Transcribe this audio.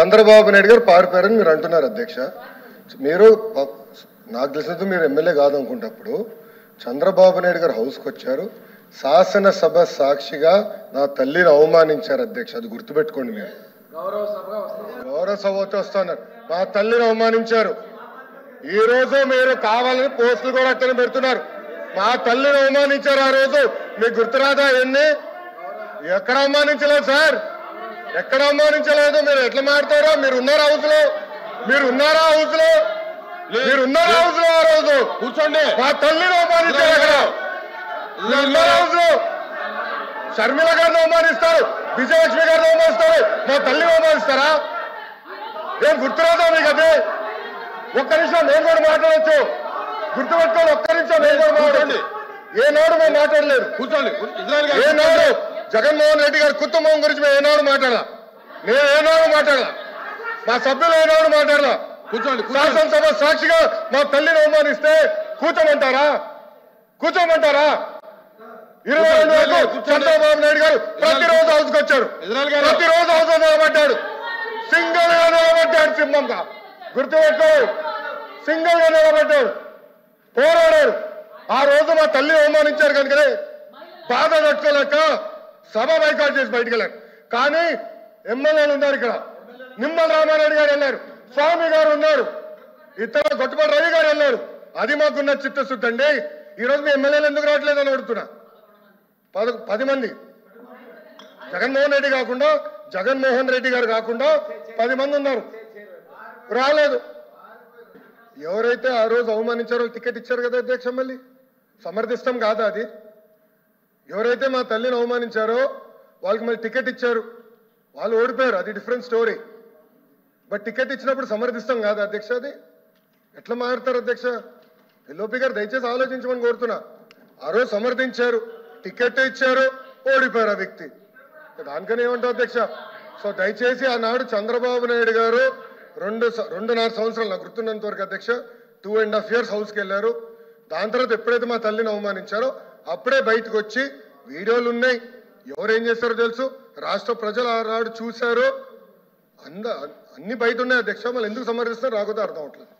చంద్రబాబు నాయుడు గారు పారిపోయారని మీరు అంటున్నారు అధ్యక్ష. మీరు నాకు తెలిసినందుకు మీరు ఎమ్మెల్యే కాదనుకుంటప్పుడు చంద్రబాబు నాయుడు గారు హౌస్కి వచ్చారు, శాసనసభ సాక్షిగా నా తల్లిని అవమానించారు అధ్యక్ష. అది గుర్తుపెట్టుకోండి. మీరు గౌరవ సభతో వస్తున్నారు, మా తల్లిని అవమానించారు. ఈ రోజు మీరు కావాలని పోస్టులు కూడా అట్టని పెడుతున్నారు. మా తల్లిని అవమానించారు. ఆ రోజు మీకు గుర్తురాదా? ఎన్ని ఎక్కడ అవమానించలేదు సార్, ఎక్కడ అవమానించలేదు. మీరు ఎట్లా మాట్లాడారో. మీరు ఉన్నారా హౌస్ లో? మీరు ఉన్నారా హౌస్ లో? మీరు ఉన్నారా హౌస్ లో? ఆ రోజు కూర్చోండి. మా తల్లిని అవమానించారు. అక్కడ ఉన్నారా హౌస్ లో? షర్మిల గారిని అవమానిస్తారు, విజయలక్ష్మి గారిని అవమానిస్తారు, మా తల్లిని అవమానిస్తారా? ఏం గుర్తురాదా మీకు? అదే ఒక్క నిమిషం నేను కూడా మాట్లాడచ్చు. గుర్తుపెట్టుకోండి. ఒక్క నిమిషం నేను కూడా మాట్లాడండి. ఏనాడు మేము మాట్లాడలేదు. కూర్చోండి. ఏనాడు జగన్మోహన్ రెడ్డి గారి కుటుంబం గురించి మేము ఏనాడు మాట్లాడాల? నేను ఏనాడు మాట్లాడాల? మా సభ్యులు ఏనాడు మాట్లాడాల? కూర్చోండి. శాసనసభ సాక్షిగా మా తల్లిని అవమానిస్తే కూర్చోమంటారా? కూర్చోమంటారా? 22 వరకు చంద్రబాబు నాయుడు గారు ప్రతిరోజు హౌస్కి వచ్చారు, ప్రతిరోజు హౌస్ నిలబడ్డాడు, సింగిల్ గా నిలబడ్డాడు. సింహంగా గుర్తుపెట్టుకో, సింగిల్ గా నిలబడ్డాడు, పోరాడాడు. ఆ రోజు మా తల్లిని అవమానించారు కనుకనే బాధ తట్టుకోలేక సభ బైకాట్ చేసి బయటకు వెళ్ళారు. కానీ ఎమ్మెల్యేలు ఉన్నారు ఇక్కడ. నిమ్మల రామారెడ్డి గారు వెళ్ళారు, స్వామి గారు ఉన్నారు, ఇతర గొట్టపాటి రవి గారు వెళ్ళారు. అది మాకున్న చిత్తశుద్ధి అండి. ఈ రోజు మీ ఎమ్మెల్యేలు ఎందుకు రావట్లేదు అని అడుగుతున్నా. 10 మంది జగన్మోహన్ రెడ్డి కాకుండా, జగన్మోహన్ రెడ్డి గారు కాకుండా 10 మంది ఉన్నారు, రాలేదు. ఎవరైతే ఆ రోజు అవమానించారో టికెట్ ఇచ్చారు కదా అధ్యక్ష. మళ్ళీ సమర్థిస్తాం కాదా అది? ఎవరైతే మా తల్లిని అవమానించారో వాళ్ళకి మళ్ళీ టికెట్ ఇచ్చారు, వాళ్ళు ఓడిపోయారు, అది డిఫరెంట్ స్టోరీ. బట్ టికెట్ ఇచ్చినప్పుడు సమర్థిస్తాం కాదా అధ్యక్ష? అది ఎట్లా మారుతారు అధ్యక్ష? ఎల్ఓపి గారు దయచేసి ఆలోచించమని కోరుతున్నా. ఆ రోజు సమర్థించారు, టికెట్ ఇచ్చారు, ఓడిపోయారు ఆ వ్యక్తి. దానికని ఏమంటారు అధ్యక్ష? సో దయచేసి ఆనాడు చంద్రబాబు నాయుడు గారు 2.5 సంవత్సరాలు నాకు గుర్తున్నంత వరకు అధ్యక్ష 2.5 years హౌస్కి వెళ్ళారు. దాని తర్వాత ఎప్పుడైతే మా తల్లిని అవమానించారో అప్పుడే బయటకు వచ్చి వీడియోలు ఉన్నాయి. ఎవరేం చేస్తారో తెలుసు, రాష్ట్ర ప్రజలు ఆనాడు చూశారు, అన్ని బయట ఉన్నాయి అధ్యక్ష. మళ్ళీ ఎందుకు సమర్థిస్తారో రాకపోతే అర్థం అవట్లేదు.